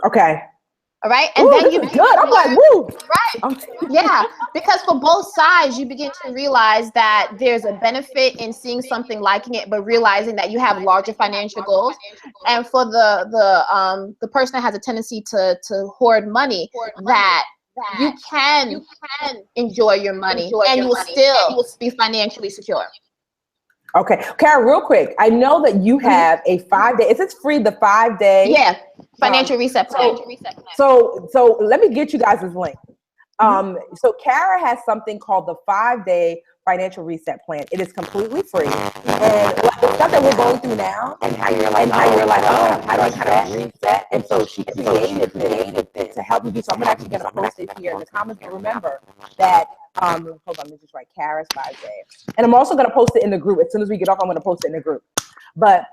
Okay. All right. And Ooh, then this you is good. I'm like, woo. right. Yeah. Because for both sides, you begin to realize that there's a benefit in seeing something, liking it, but realizing that you have larger financial goals. And for the person that has a tendency to hoard money, that you can enjoy your money and you will still be financially secure. Okay, Kara, real quick. I know that you have a 5-day. Is this free? The 5-day? Yeah, financial reset plan. So let me get you guys this link. So Kara has something called the 5-day financial reset plan. It is completely free, and the stuff that we're going through now, and how you're like, oh, how do I reset? And so she created this to help you do something. I'm actually going to post it here in the comments. But remember that. Hold on, let me just write Kara's 5-day, and I'm also going to post it in the group. As soon as we get off, I'm going to post it in the group. But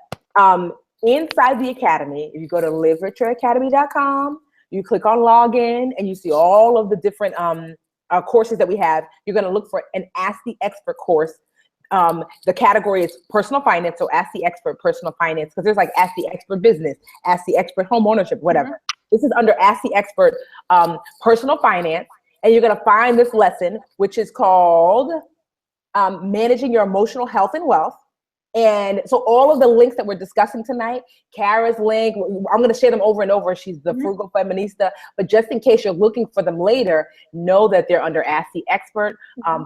inside the academy, if you go to livericheracademy.com, you click on login, and you see all of the different courses that we have. You're going to look for an Ask the Expert course. The category is personal finance, so Ask the Expert personal finance, because there's like Ask the Expert business, Ask the Expert home ownership, whatever. This is under Ask the Expert personal finance. And you're going to find this lesson, which is called Managing Your Emotional Health and Wealth. And so all of the links that we're discussing tonight, Kara's link, I'm going to share them over and over. She's the Frugal Feminista. But just in case you're looking for them later, know that they're under Ask the Expert,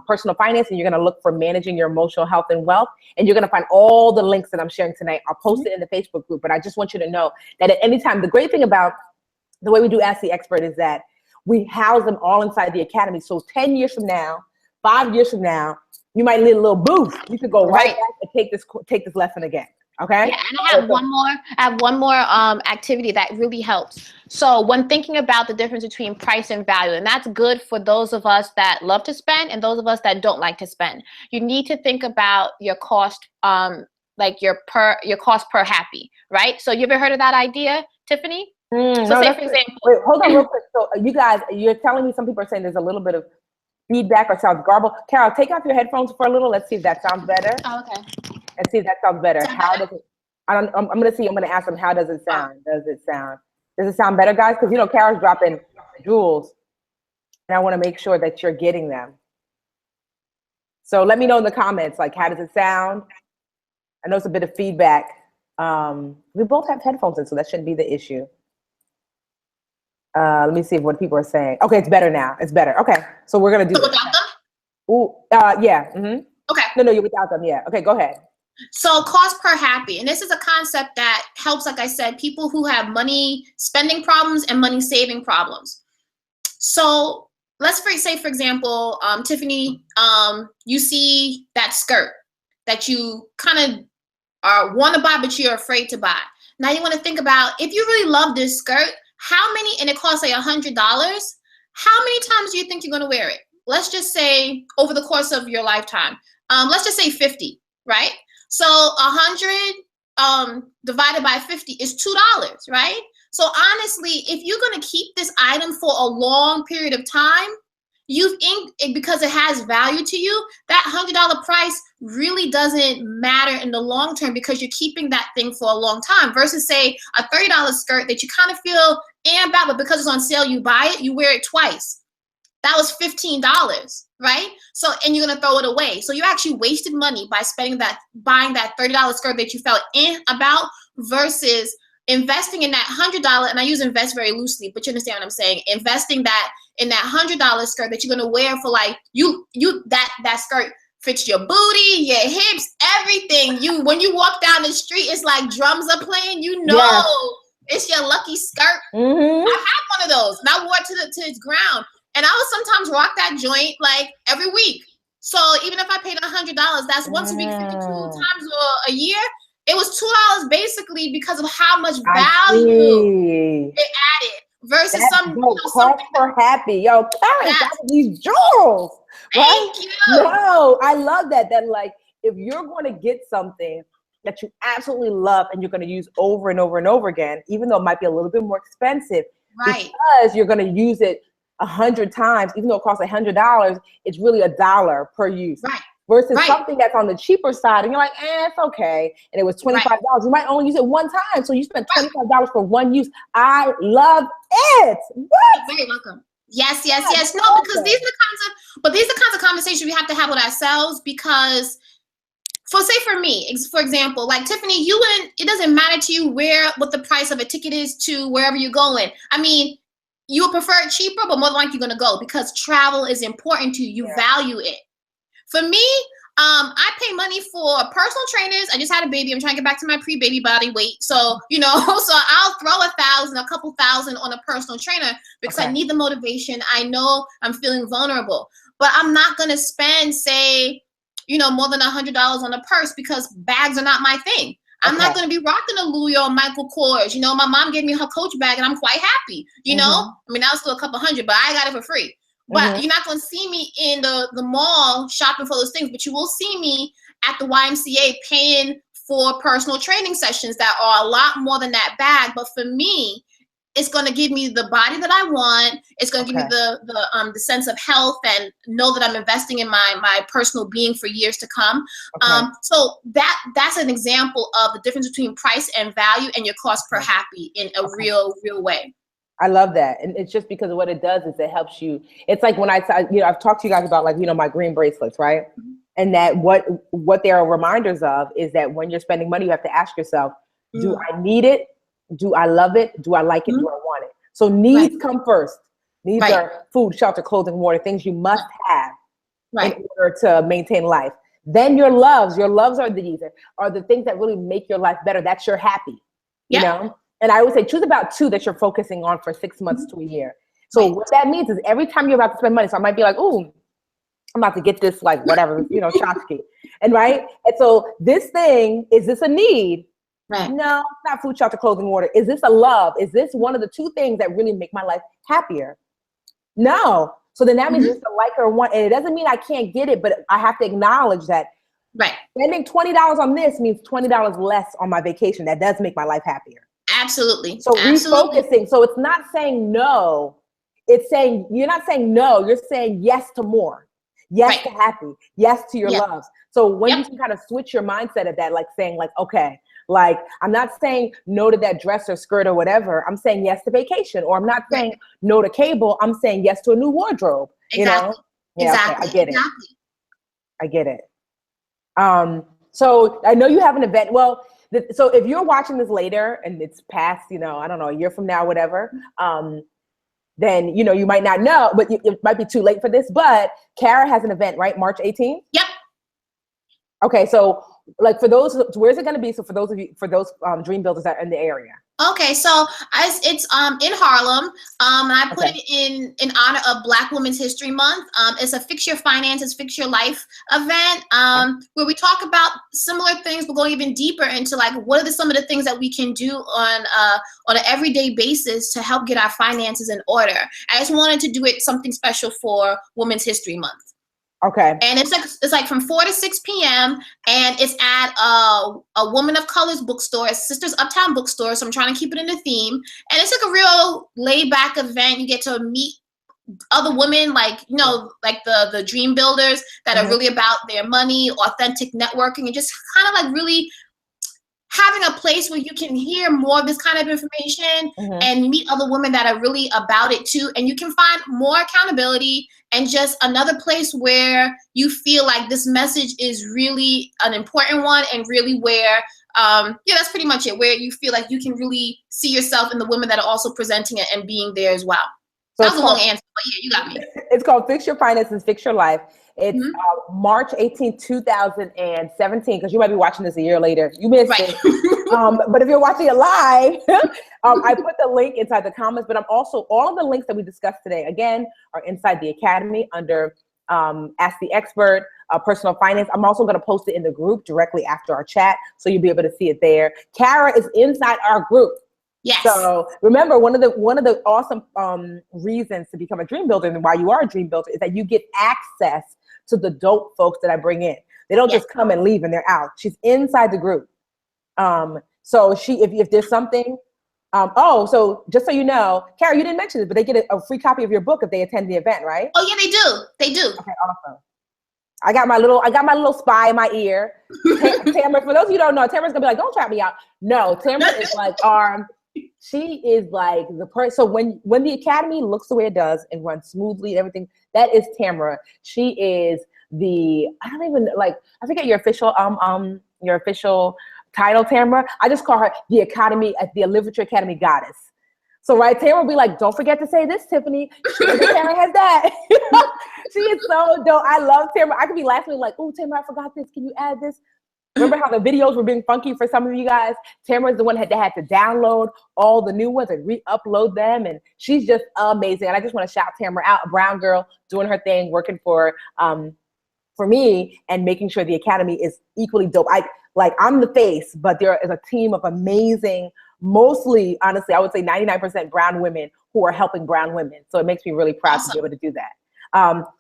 personal finance, and you're going to look for Managing Your Emotional Health and Wealth. And you're going to find all the links that I'm sharing tonight. I'll post it in the Facebook group. But I just want you to know that at any time, the great thing about the way we do Ask the Expert is that we house them all inside the academy. So 10 years from now, 5 years from now, you might need a little boost. You could go right back and take this lesson again. Okay. Yeah, and I have one more activity that really helps. So when thinking about the difference between price and value, and that's good for those of us that love to spend and those of us that don't like to spend, you need to think about your cost, like your cost per happy, right? So you ever heard of that idea, Tiffany? So say, for example, wait, hold on real quick. So you guys, you're telling me some people are saying there's a little bit of feedback or sounds garbled. Carol, take off your headphones for a little. Let's see if that sounds better. Oh, okay. And see if that sounds better. How does it? I'm gonna ask them, how does it sound? Does it sound better, guys? Because Carol's dropping jewels, and I want to make sure that you're getting them. So let me know in the comments, like, how does it sound? I know it's a bit of feedback. We both have headphones in, so that shouldn't be the issue. Let me see what people are saying. Okay, it's better now. It's better. Okay, so we're gonna do this. Without them? Ooh, yeah. Okay. No, you're without them. Yeah. Okay, go ahead. So cost per happy, and this is a concept that helps, like I said, people who have money spending problems and money saving problems. So let's say, for example, Tiffany, you see that skirt that you kind of want to buy, but you're afraid to buy. Now you want to think about, if you really love this skirt, and it costs like $100, how many times do you think you're going to wear it? Let's just say over the course of your lifetime. Let's just say 50, right? So 100 divided by 50 is $2, right? So honestly, if you're going to keep this item for a long period of time, because it has value to you, that $100 price really doesn't matter in the long term, because you're keeping that thing for a long time, versus say a $30 skirt that you kind of feel amped out, but because it's on sale, you buy it, you wear it twice. That was $15, right? So, and you're gonna throw it away. So you actually wasted money by buying that $30 skirt that you felt about, versus investing in that $100, and I use invest very loosely, but you understand what I'm saying. Investing in that $100 skirt that you're gonna wear for like that skirt fits your booty, your hips, everything. When you walk down the street, it's like drums are playing. Yes. It's your lucky skirt. Mm-hmm. I have one of those, and I wore it to its ground, and I would sometimes rock that joint like every week. So even if I paid $100, that's once a week, 52 times a year. It was $2 basically because of how much value it added versus something for happy. Yo, Karen, these jewels. Right? Thank you. No, I love that. That like, if you're going to get something that you absolutely love and you're going to use over and over and over again, even though it might be a little bit more expensive, right? Because you're going to use it 100 times, even though it costs $100, it's really $1 per use. Right. versus Right. something that's on the cheaper side, and you're like, it's okay. And it was $25. You might only use it one time, so you spent $25 for one use. I love it. What? You're very welcome. Yes. No, because these are the kinds of conversations we have to have with ourselves, because for me, for example, like Tiffany, it doesn't matter to you what the price of a ticket is to wherever you're going. I mean, you would prefer it cheaper, but more than likely you're going to go because travel is important to you. You value it. For me, I pay money for personal trainers. I just had a baby. I'm trying to get back to my pre-baby body weight. So, so I'll throw a couple thousand on a personal trainer because I need the motivation. I know I'm feeling vulnerable, but I'm not going to spend, say, more than $100 on a purse because bags are not my thing. I'm not going to be rocking a Louis or Michael Kors. My mom gave me her Coach bag and I'm quite happy. I mean, that was still a couple $100, but I got it for free. But you're not going to see me in the mall shopping for those things, but you will see me at the YMCA paying for personal training sessions that are a lot more than that bag. But for me, it's going to give me the body that I want. It's going to give me the sense of health and know that I'm investing in my personal being for years to come. So that's an example of the difference between price and value and your cost per happy in a real way. I love that. And it's just because of what it does is it helps you. It's like when I've talked to you guys about my green bracelets, right? Mm-hmm. And that what they are reminders of is that when you're spending money, you have to ask yourself, do I need it? Do I love it? Do I like it? Do I want it? So needs come first. Needs are food, shelter, clothing, water, things you must have in order to maintain life. Then your loves are the things that really make your life better. That's your happy, you know? And I always say, choose about two that you're focusing on for 6 months to a year. So what that means is every time you're about to spend money, so I might be like, ooh, I'm about to get this, like whatever, tchotchke. And and so this thing, is this a need? Right. No, it's not food, shelter, clothing, water. Is this a love? Is this one of the two things that really make my life happier? No. So then that means just a like or want. And it doesn't mean I can't get it, but I have to acknowledge that spending $20 on this means $20 less on my vacation. That does make my life happier. Absolutely. So refocusing. So it's not saying no. It's saying, you're not saying no. You're saying yes to more. Yes to happy. Yes to your loves. So when you can kind of switch your mindset of that, like saying like, okay, like I'm not saying no to that dress or skirt or whatever. I'm saying yes to vacation. Or I'm not saying no to cable. I'm saying yes to a new wardrobe. Exactly. Yeah, exactly. Okay, I get it. So I know you have an event. Well, so if you're watching this later and it's past, I don't know, a year from now, whatever, then, you might not know, but it might be too late for this, but Kara has an event, right? March 18th? Yep. Okay. So like for those, where's it going to be? So for those dream builders that are in the area. Okay, so it's in Harlem. I put it in honor of Black Women's History Month. It's a Fix Your Finances, Fix Your Life event where we talk about similar things, but going even deeper into like what are some of the things that we can do on an everyday basis to help get our finances in order. I just wanted to do it something special for Women's History Month. Okay. And it's like from 4 to 6 p.m. and it's at a Woman of Color's bookstore, it's Sisters Uptown Bookstore. So I'm trying to keep it in the theme. And it's like a real laid back event. You get to meet other women, like, like the dream builders that are really about their money, authentic networking, and just kind of like really having a place where you can hear more of this kind of information and meet other women that are really about it too. And you can find more accountability and just another place where you feel like this message is really an important one and really where, that's pretty much it, where you feel like you can really see yourself in the women that are also presenting it and being there as well. So that was a long answer, but yeah, you got me. It's called Fix Your Finances, Fix Your Life. It's March 18, 2017, because you might be watching this a year later. You missed it. But if you're watching it live, I put the link inside the comments, but I'm also, all of the links that we discussed today, again, are inside the Academy under Ask the Expert, Personal Finance. I'm also going to post it in the group directly after our chat, so you'll be able to see it there. Kara is inside our group. Yes. So remember, one of the awesome reasons to become a dream builder and why you are a dream builder is that you get access to the dope folks that I bring in. They don't just come and leave and they're out. She's inside the group. So if there's something, so just so you know, Kara, you didn't mention this, but they get a free copy of your book if they attend the event, right? Oh yeah, they do. Okay, awesome. I got my little spy in my ear. Tamara, for those of you who don't know, Tamara's gonna be like, don't trap me out. No, Tamara is like she is like the person. So when the academy looks the way it does and runs smoothly and everything, that is Tamara. She is I forget your official title, Tamara. I just call her the Literature Academy goddess. So right, Tamara will be like, don't forget to say this, Tiffany. Tamara has that. She is so dope. I love Tamara. I could be laughing like, oh, Tamara, I forgot this. Can you add this? Remember how the videos were being funky for some of you guys? Tamara's the one that had to download all the new ones and re-upload them. And she's just amazing. And I just want to shout Tamara out, a brown girl doing her thing, working for me and making sure the academy is equally dope. I'm the face, but there is a team of amazing, mostly, honestly, I would say 99% brown women who are helping brown women. So it makes me really proud to be able to do that.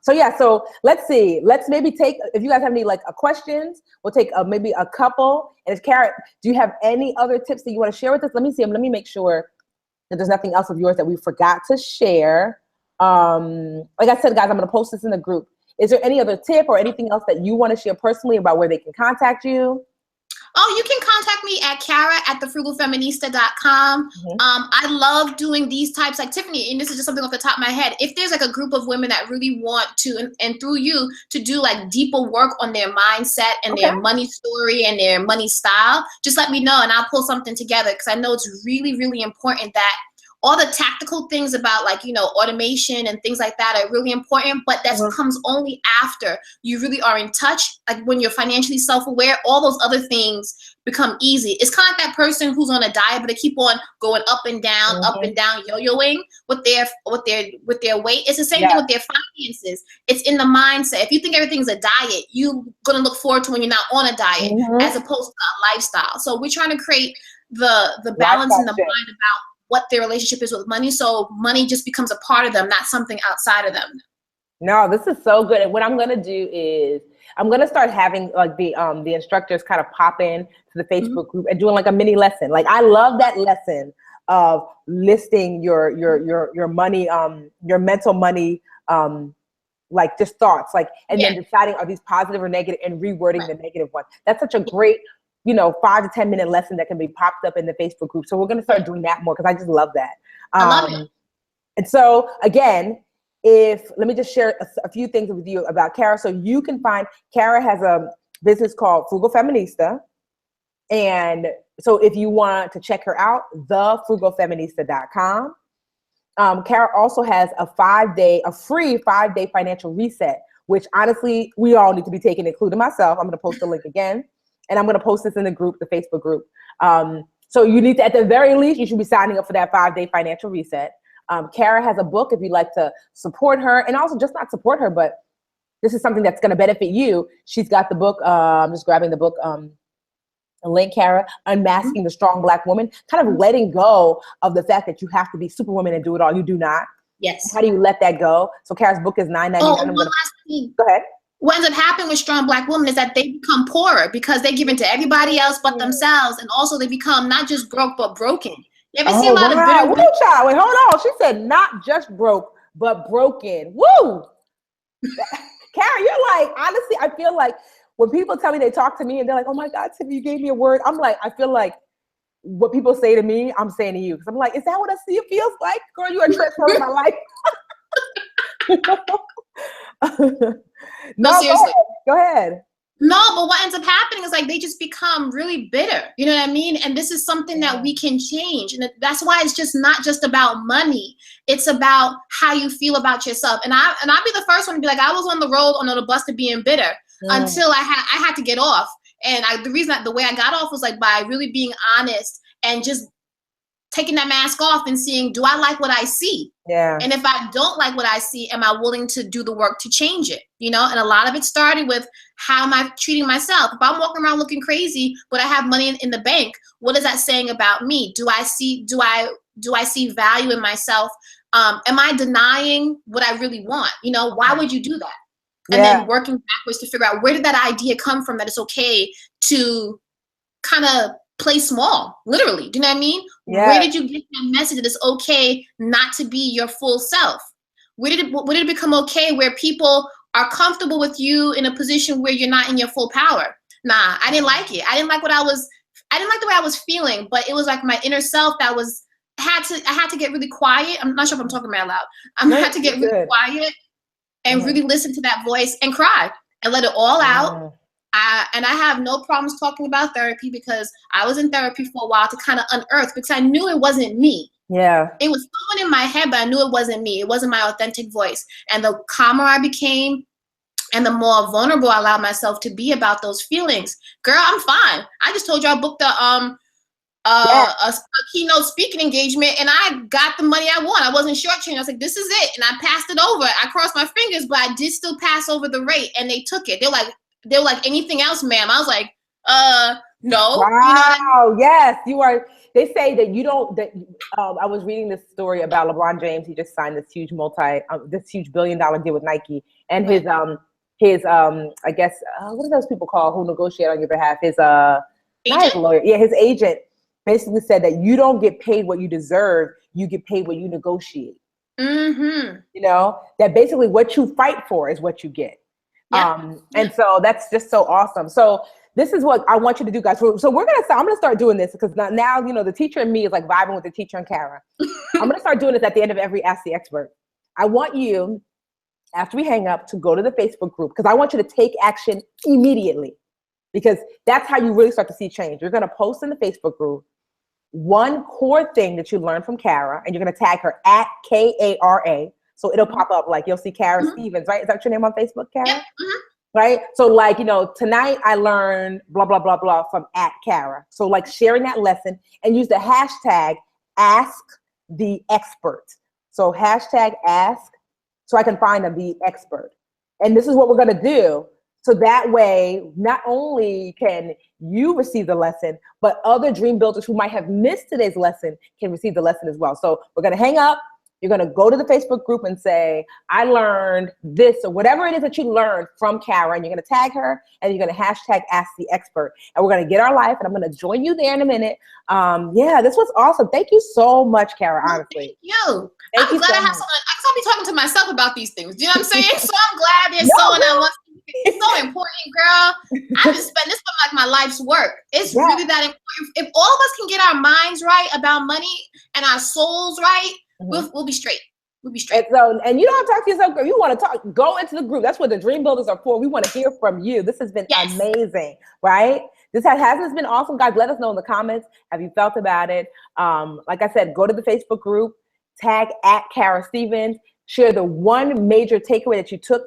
So let's see. Let's maybe take, if you guys have any questions, we'll take maybe a couple. And Kara, do you have any other tips that you want to share with us? Let me see. Let me make sure that there's nothing else of yours that we forgot to share. Like I said, guys, I'm going to post this in the group. Is there any other tip or anything else that you want to share personally about where they can contact you? Oh, you can contact me at Kara@thefrugalfeminista.com. I love doing these types, like Tiffany, and this is just something off the top of my head. If there's a group of women that really want to, and through you, to do deeper work on their mindset and their money story and their money style, just let me know and I'll pull something together, because I know it's really, really important that all the tactical things about automation and things like that are really important, but that comes only after you really are in touch. Like when you're financially self-aware, all those other things become easy. It's kind of like that person who's on a diet, but they keep on going up and down, yo-yoing with their weight. It's the same thing with their finances. It's in the mindset. If you think everything's a diet, you're gonna look forward to when you're not on a diet, as opposed to a lifestyle. So we're trying to create the balance in the mind about what their relationship is with money, so money just becomes a part of them, not something outside of them. No, this is so good. And what I'm gonna do is I'm gonna start having the instructors kind of pop in to the Facebook group and doing a mini lesson. I love that lesson of listing your money, your mental money, just thoughts, and then deciding are these positive or negative and rewording the negative one. That's such a great 5 to 10 minute lesson that can be popped up in the Facebook group. So we're going to start doing that more, because I just love that. I love it. And so again, let me just share a few things with you about Kara. So you can find, Kara has a business called Frugal Feminista. And so if you want to check her out, thefrugalfeminista.com. Kara also has a free 5-day financial reset, which honestly, we all need to be taking, including myself. I'm going to post the link again. And I'm going to post this in the group, the Facebook group. So you need to, at the very least, you should be signing up for that 5-day financial reset. Kara has a book if you'd like to support her, and also just not support her, but this is something that's going to benefit you. She's got the book. I'm just grabbing the book. A link, Kara, Unmasking the Strong Black Woman, kind of letting go of the fact that you have to be Superwoman and do it all. You do not. Yes. How do you let that go? So Kara's book is $9.99. Oh, one last thing. Go ahead. What ends up happening with strong Black women is that they become poorer because they give in to everybody else but themselves, and also they become not just broke but broken. You ever see a lot of bitter women? Child, wait, hold on. She said not just broke but broken. Woo! Kara, you're honestly, I feel like when people tell me they talk to me and they're like, "Oh my God, Tiffany, you gave me a word," I'm like, I feel like what people say to me, I'm saying to you, because I'm like, is that what I see it feels like? Girl, you are transforming my life. No, seriously. Go ahead. No, but what ends up happening is they just become really bitter. You know what I mean? And this is something that we can change. And that's why it's just not just about money. It's about how you feel about yourself. And I'll be the first one to be like, I was on the road on the bus to being bitter until I had to get off. And the way I got off was by really being honest and just taking that mask off and seeing, do I like what I see? Yeah. And if I don't like what I see, am I willing to do the work to change it? And a lot of it started with, how am I treating myself? If I'm walking around looking crazy, but I have money in the bank, what is that saying about me? Do I see value in myself? Am I denying what I really want? Why would you do that? And then working backwards to figure out, where did that idea come from that it's okay to kind of play small, literally. Do you know what I mean? Yeah. Where did you get that message that it's okay not to be your full self? Where did it become okay where people are comfortable with you in a position where you're not in your full power. Nah, I didn't like it. I didn't like the way I was feeling, but it was like my inner self that I had to get really quiet. I'm not sure if I'm talking about loud. I had to get really quiet and really listen to that voice and cry and let it all out. And I have no problems talking about therapy because I was in therapy for a while to kind of unearth, because I knew it wasn't me. Yeah. It was someone in my head, but I knew it wasn't me. It wasn't my authentic voice. And the calmer I became and the more vulnerable I allowed myself to be about those feelings, girl, I'm fine. I just told you I booked a keynote speaking engagement, and I got the money I want. I wasn't shortchanged. I was like, this is it. And I passed it over. I crossed my fingers, but I did still pass over the rate, and they took it. They were like, anything else, ma'am? I was like, no. Wow. You know what I mean? Yes, you are. They say that you don't, I was reading this story about LeBron James. He just signed this huge $1 billion deal with Nike, and his I guess, what are those people called who negotiate on your behalf? His, not his lawyer. Yeah. His agent basically said that you don't get paid what you deserve. You get paid what you negotiate. Mm-hmm. You know, that basically what you fight for is what you get. And so that's just so awesome. So this is what I want you to do, guys. So I'm going to start doing this because now, you know, the teacher and me is like vibing with the teacher and Kara. I'm going to start doing this at the end of every Ask the Expert. I want you, after we hang up, to go to the Facebook group, because I want you to take action immediately, because that's how you really start to see change. You're going to post in the Facebook group one core thing that you learned from Kara, and you're going to tag her at Kara. So it'll pop up, like you'll see Kara Stevens, right? Is that your name on Facebook, Kara? Yep. Mm-hmm. Right? So like, you know, tonight I learned blah, blah, blah, blah from at Kara. So like sharing that lesson, and use the hashtag #AskTheExpert. So hashtag ask, so I can find the expert. And this is what we're going to do. So that way, not only can you receive the lesson, but other dream builders who might have missed today's lesson can receive the lesson as well. So we're going to hang up. You're going to go to the Facebook group and say, I learned this, or whatever it is that you learned from Kara, and you're going to tag her, and you're going to hashtag Ask the Expert. And we're going to get our life, and I'm going to join you there in a minute. Yeah, this was awesome. Thank you so much, Kara, honestly. Thank you. I'm glad I have someone. I'll be talking to myself about these things. You know what I'm saying? So I'm glad there's someone that wants to. It's so important, girl. I just spend this like my life's work. It's really that important. If all of us can get our minds right about money and our souls right, we'll be straight. We'll be straight. And you don't talk to yourself, girl. You want to talk, go into the group. That's what the Dream Builders are for. We want to hear from you. This has been amazing, right? This has been awesome. Guys, let us know in the comments. Have you felt about it? Like I said, go to the Facebook group, tag at Kara Stevens, share the one major takeaway that you took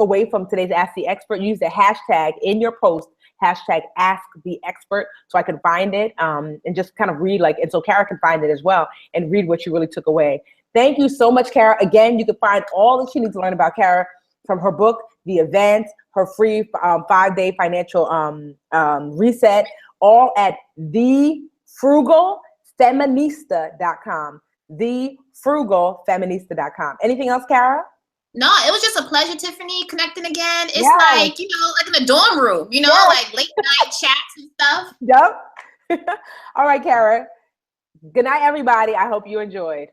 away from today's Ask the Expert. Use the hashtag in your post, hashtag Ask the Expert, so I can find it and just kind of read, and so Kara can find it as well and read what you really took away. Thank you so much, Kara. Again, you can find all that you need to learn about Kara from her book, the event, her free 5-day financial reset, all at thefrugalfeminista.com. Thefrugalfeminista.com. Anything else, Kara? No, it was just a pleasure, Tiffany, connecting again. It's like, like in a dorm room, like late night chats and stuff. Yep. All right, Kara. Good night, everybody. I hope you enjoyed.